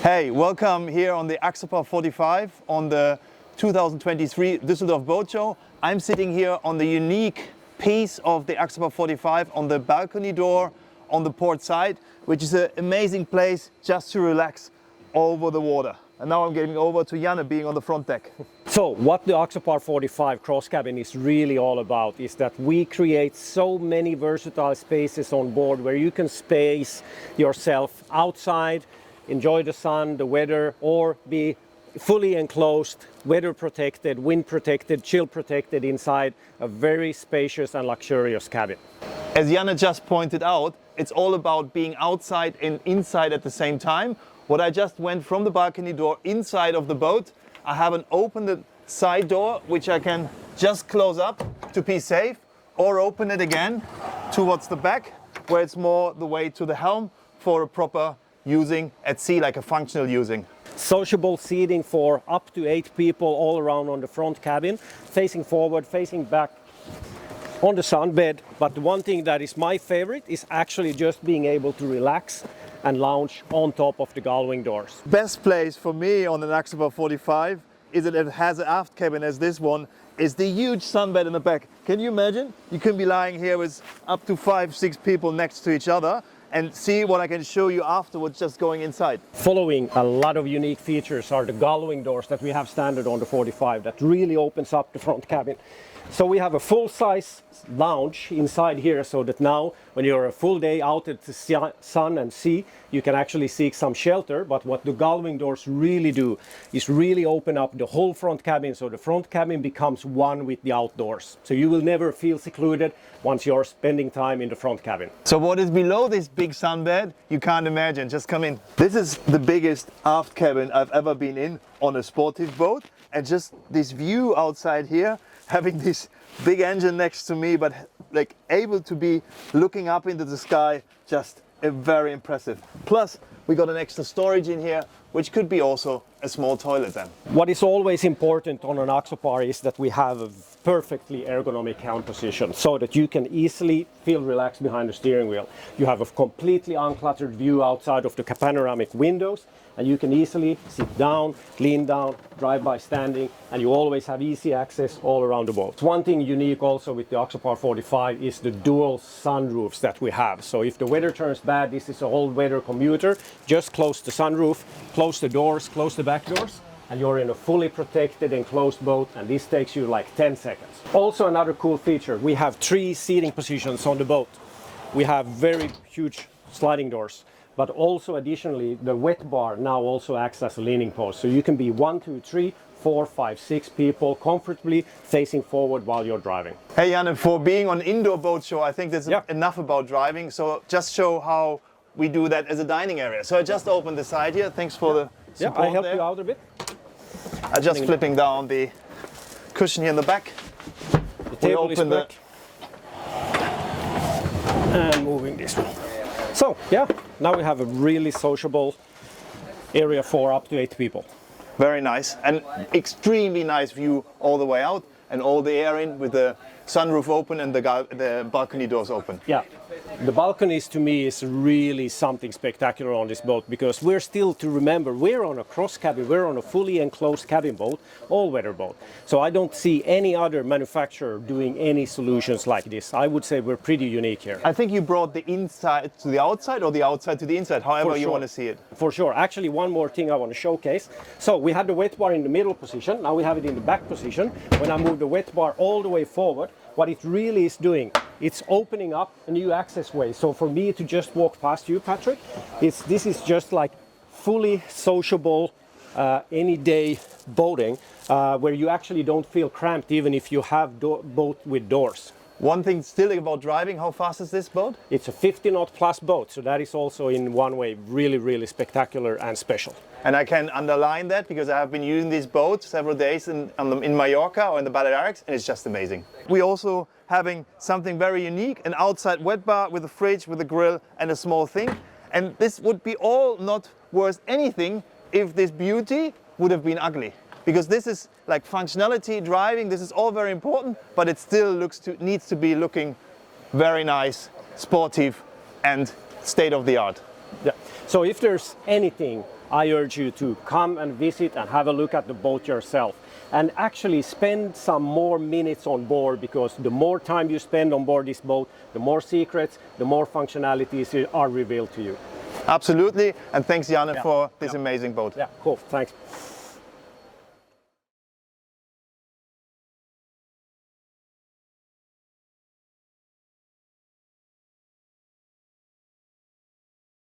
Hey, welcome here on the Axopar 45 on the 2023 Düsseldorf Boat Show. I'm sitting here on the unique piece of the Axopar 45 on the balcony door on the port side, which is an amazing place just to relax over the water. And now I'm getting over to Janne being on the front deck. So what the Axopar 45 cross cabin is really all about is that we create so many versatile spaces on board where you can space yourself outside, enjoy the sun, the weather, or be fully enclosed, weather protected, wind protected, chill protected inside a very spacious and luxurious cabin. As Janne just pointed out, it's all about being outside and inside at the same time. What I just went from the balcony door inside of the boat, I haven't opened the side door, which I can just close up to be safe, or open it again towards the back, where it's more the way to the helm for a proper using at sea, like a functional using. Sociable seating for up to 8 people all around on the front cabin, facing forward, facing back on the sunbed. But the one thing that is my favorite is actually just being able to relax and lounge on top of the gull-wing doors. Best place for me on an Axopar 45 is that it has an aft cabin as this one, is the huge sunbed in the back. Can you imagine? You can be lying here with up to 5-6 people next to each other and see what I can show you afterwards just going inside. Following a lot of unique features are the gull-wing doors that we have standard on the 45 that really opens up the front cabin. So we have a full-size lounge inside here, so that now when you're a full day out at the sun and sea, you can actually seek some shelter. But what the gull-wing doors really do is really open up the whole front cabin, so the front cabin becomes one with the outdoors. So you will never feel secluded once you're spending time in the front cabin. So what is below this big sunbed, you can't imagine. Just come in. This is the biggest aft cabin I've ever been in on a sportive boat, and just this view outside here, having this big engine next to me, but like able to be looking up into the sky, just very impressive. Plus, we got an extra storage in here, which could be also a small toilet then. What is always important on an Axopar is that we have a perfectly ergonomic helm position so that you can easily feel relaxed behind the steering wheel. You have a completely uncluttered view outside of the panoramic windows, and you can easily sit down, lean down, drive by standing, and you always have easy access all around the boat. One thing unique also with the Axopar 45 is the dual sunroofs that we have. So if the weather turns bad, this is a all-weather commuter. Just close the sunroof, close the doors, close the back doors, and you're in a fully protected enclosed boat, and this takes you like 10 seconds. Also another cool feature, we have 3 seating positions on the boat. We have very huge sliding doors, but also additionally the wet bar now also acts as a leaning post. So you can be 1, 2, 3, 4, 5, 6 people comfortably facing forward while you're driving. Hey Janne, for being on indoor boat show, I think that's enough about driving. So just show how we do that as a dining area. So I just opened the side here. Thanks for the support. I helped you out a bit. I'm just flipping down the cushion here in the back. The table is back. And moving this one. So yeah, now we have a really sociable area for up to 8 people. Very nice, and extremely nice view all the way out, and all the air in with the sunroof open and the balcony doors open. Yeah, the balconies to me is really something spectacular on this boat, because we're still to remember we're on a cross cabin, we're on a fully enclosed cabin boat, all-weather boat. So I don't see any other manufacturer doing any solutions like this. I would say we're pretty unique here. I think you brought the inside to the outside or the outside to the inside, however you want to see it. For sure. Actually, one more thing I want to showcase. So we had the wet bar in the middle position, now we have it in the back position. When I move the wet bar all the way forward, what it really is doing, it's opening up a new access way. So for me to just walk past you, Patrick, this is just like fully sociable, any day boating, where you actually don't feel cramped even if you have boat with doors. One thing still about driving, how fast is this boat? It's a 50 knot plus boat, so that is also in one way really, really spectacular and special. And I can underline that because I have been using this boat several days in Mallorca or in the Balearics, and it's just amazing. We're also having something very unique, an outside wet bar with a fridge, with a grill and a small thing. And this would be all not worth anything if this beauty would have been ugly. Because this is like functionality, driving, this is all very important, but it still needs to be looking very nice, sportive and state of the art. Yeah. So if there's anything I urge you to come and visit and have a look at the boat yourself. And actually spend some more minutes on board, because the more time you spend on board this boat, the more secrets, the more functionalities are revealed to you. Absolutely, and thanks Janne for this amazing boat. Yeah, cool, thanks.